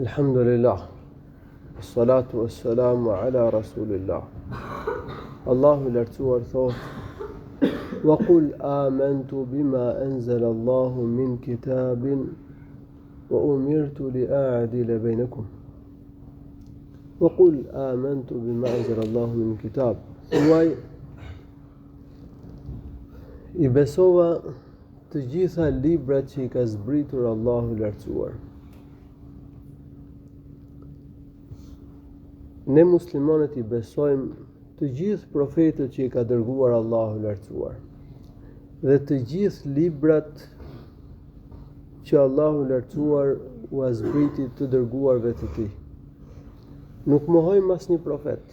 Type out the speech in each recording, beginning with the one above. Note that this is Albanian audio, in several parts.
Alhamdulillah, salatu wassalamu ala rasulillah. Allahu lartësuar thot: Wa qul amantu bima anzala Allahu min kitabin wa umirtu li a'dila bainakum. Wa qul amantu bima anzala Allahu min kitab. Thuaj, i besova të gjitha librat që i ka zbritur Allahu lartësuar. Ne muslimanët i besojmë të gjithë profetët që i ka dërguar Allahu lartësuar dhe të gjithë librat që Allahu lartësuar u zbriti të dërguarve të tij. Nuk mohojmë asnjë profet,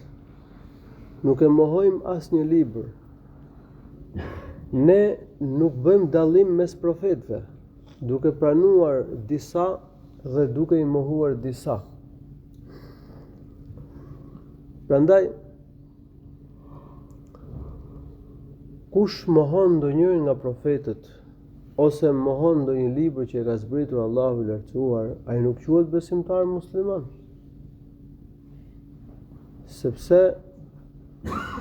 nuk e mohojmë asnjë libër. Ne nuk bëjmë dallim mes profetëve, duke pranuar disa dhe duke i mohuar disa. Prandaj, kush mohon ndonjërin nga profetët ose mohon ndonjë libër që e ka zbritur Allahu i lartësuar, ai nuk quhet besimtar musliman. Sepse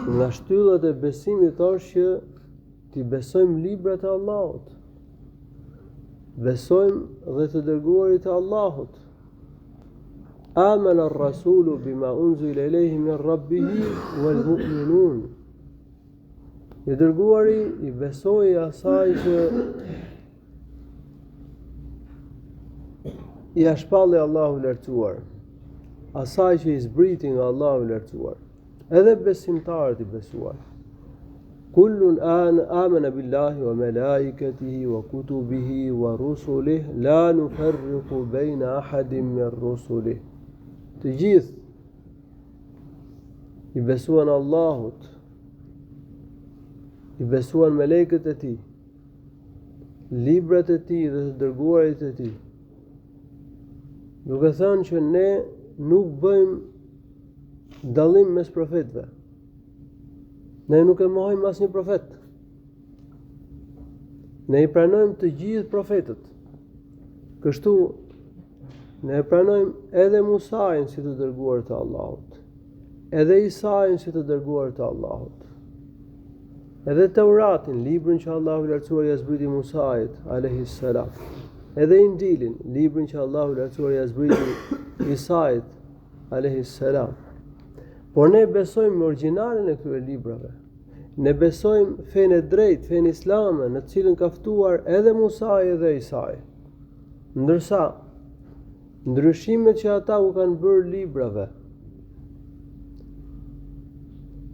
nga shtyllat e besimit është që ti besojmë librat e Allahut. Besojmë dhe të dërguarit e Allahut. Amana ar-rasulu bima unzila ilayhi min rabbih wal mu'minun. I dërguari i besoi asaj që i shpalli Allahu lartësuar, asaj që i zbriti nga Allahu lartësuar. Edhe besimtarët i besuar. Kullun amana billahi wa malaikatihi wa kutubihi wa rusulihi la nufarriqu baina ahadin min rusulihi. Të gjithë i besuan Allahut, i besuan melekët e tij, librat e tij dhe të dërguarit e tij. Duke thënë që ne nuk bëjmë dallim mes profetëve. Ne nuk e mohojmë asnjë profet. Ne i pranojmë të gjithë profetët. Kështu ne pranojmë edhe Musain si të dërguar të Allahut, edhe Isain si të dërguar të Allahut, edhe Teuratin, librin që Allahu i lartësuar ia zbriti Musait alayhis salam, edhe Injilin, librin që Allahu i lartësuar ia zbriti Isait alayhis salam. Por ne besojmë origjinalin e këtyre librave. Ne besojmë fenë e drejtë, fenë islame, në të cilën ka ftuar edhe Musai edhe Isai. Ndërsa ndryshimet që ata u kanë bërë librave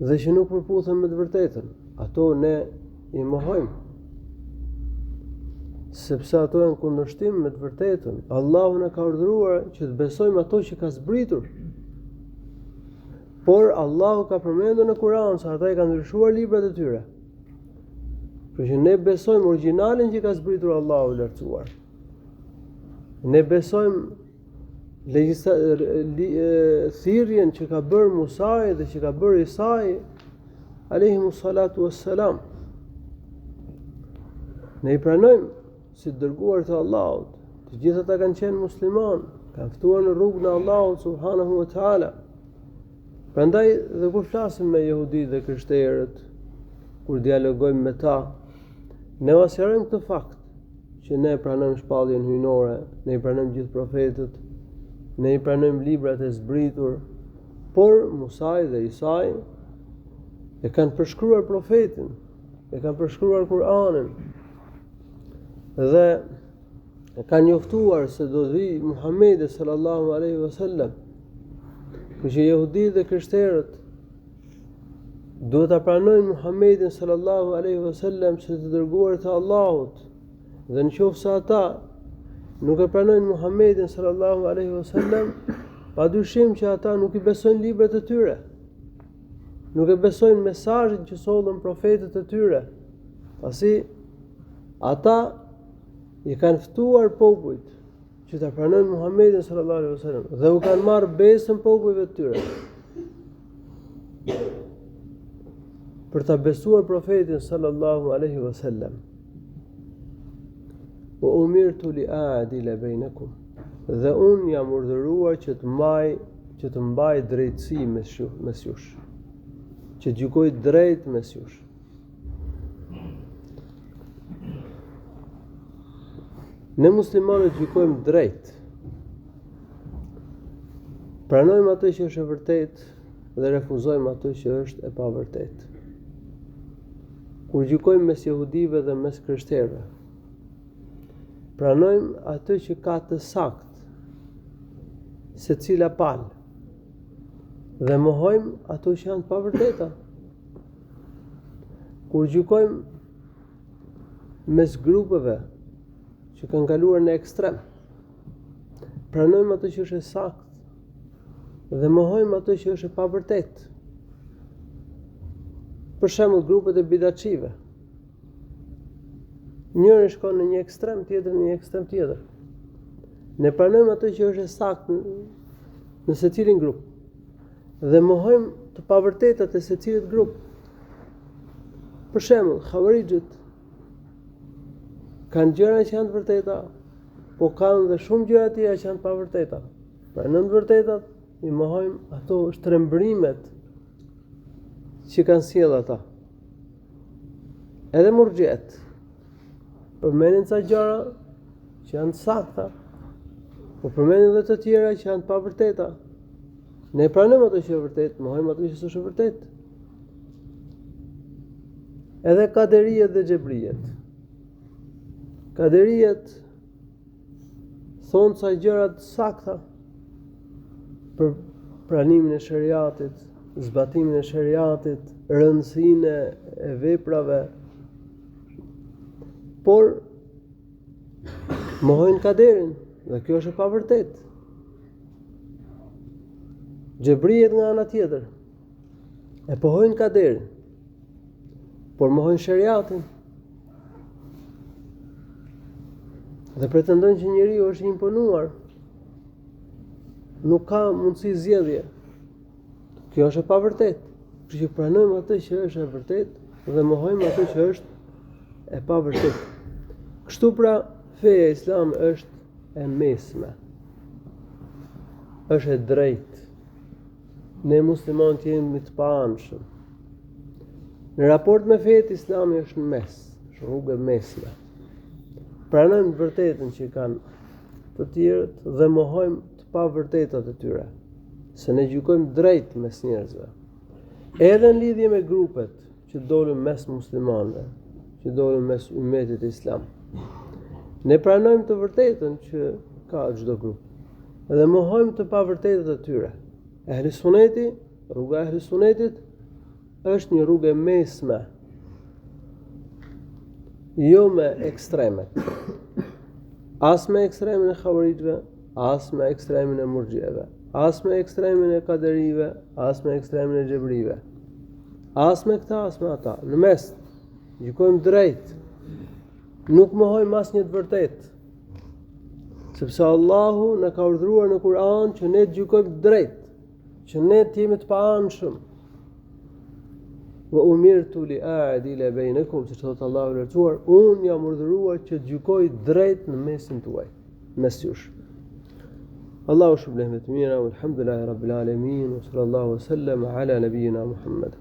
dhe që nuk përputhen me të vërtetën, ato ne i mohojmë, sepse ato janë kundërshtim me të vërtetën. Allahu na ka urdhëruar që të besojmë ato që ka zbritur. Por Allahu ka përmendur në Kur'an se ata i kanë ndryshuar librat e tyre. Por që ne besojmë origjinalin që ka zbritur Allahu i lartësuar. Ne besojmë thirrjen që ka bërë Musai dhe që ka bërë Isai alayhimus salatu wassalam. Ne i pranojmë si dërguar të Allahut. Të gjithë ata kanë qenë musliman, kanë ftuar në rrugën e Allahut subhanahu wa taala. Prandaj dhe kur flasim me jehudit dhe krishterët, kur dialogojmë me ta, ne asirojmë këtë fakt që ne pranojmë shpalljen hyjnore, ne i pranojmë gjithë profetët, ne i pranojmë librat e zbritur, por Musai dhe Isai e kanë përshkruar profetin, e kanë përshkruar Kur'anin dhe e kanë njoftuar se do të vijë Muhamedi sallallahu alaihi wasallam. Që jehudit dhe krishterët duhet ta pranojnë Muhamedin sallallahu alaihi wasallam si të dërguar të Allahut, dhe nëse ata nuk e pranojnë Muhamedin sallallahu alaihi wasallam, padyshim që ata nuk i besojnë librat e tyre, nuk e besojnë mesazhin që sollën profetët e tyre, pasi ata i kanë ftuar popujt që ta pranojnë Muhamedin sallallahu alaihi wasallam dhe u kanë marrë besën popujve të tyre. Për ta besuar profetin sallallahu alaihi wasallam. Wa umirtu li a'dila bainakum. Dhe unë jam urdhëruar që të mbaj drejtësi mes jush, që të gjykoj drejt mes jush. Ne muslimanët gjykojmë drejt. Pranojmë atë që është e vërtet dhe refuzojmë atë që është e pavërtet. Kur gjykojmë mes jehudive dhe mes krishterëve, pranojmë atë që ka të sakt se cila palë dhe mohojmë ato që janë të pavërteta. Kur gjykojmë mes grupeve që kanë kaluar në ekstrem, pranojmë atë që është e saktë dhe mohojmë atë që është e pavërtet. Për shembull, grupet e bidatçive. Njëri shkon në një ekstrem, tjetri në një ekstrem tjetër. Ne pranojmë atë që është e saktë në secilin grup dhe mohojmë të pavërtetat e secilit grup. Për shembull, xhavarixhët kanë gjëra që janë të vërteta, po kanë dhe shumë gjëra të tjera që janë të pavërteta. Pra në të vërtetat i mohojmë ato shtrembrimet që kanë sjellë ata. Edhe murxhiet përmendin ca gjëra që janë të sakta, po përmendin edhe të tjera që janë të pavërteta. Ne pranojmë ato që është vërtet, mohojmë ato që s'është e vërtet. Edhe kaderijet dhe xhebrijet. Kaderijet thonë ca gjëra të sakta për pranimin e shariatit, zbatimin e shariatit, rëndësinë e veprave, por mohojnë kaderin dhe kjo është e pavërtet. Xhebrijet nga ana tjetër e pohojnë kaderin, por mohojnë shariatin dhe pretendojnë që njeriu është i imponuar, nuk ka mundësi zgjedhje. Kjo është e pavërtet. Kështu që pranojmë atë që është e vërtet dhe mohojmë atë që është e pavërtet. Kështu pra, feja islam është e mesme. Është e drejtë. Ne muslimanët jemi të paanshëm. Në raport me fetë islami është në mes, është rrugë e mesme. Pranojmë të vërtetën që kanë të tjerët dhe mohojmë të pavërtetat e tyre, se ne gjykojmë drejt mes njerëzve. Edhe në lidhje me grupet që dolën mes muslimanëve, që dolën mes ummetit islam, ne pranojmë të vërtetën që ka çdo grup dhe mohojmë të pavërtetat e tyre. Ehli suneti, rruga e ehli sunetit është një rrugë e mesme, jo me ekstremet. As me ekstremin e xhavarixhëve, as me ekstremin e murxhieve, as me ekstremin e kaderive, as me ekstremin e xhebrive. As me këta, as me ata. Në mes, gjykojmë drejt. Nuk mohojmë asnjë të vërtet. Sepse Allahu na ka urdhëruar në Kur'an që ne të gjykojmë drejt, që ne të jemi të paanshëm. Wa umirtu li a'dila bainakum, siç thot Allahu i lartësuar, unë jam urdhëruar që të gjykoj drejt në mesin tuaj, mes jush. Allahu shpëlbim të mira, alhamdulillahi rabbil alamin, sallallahu alaihi wasallam ala nabiyyina Muhammad.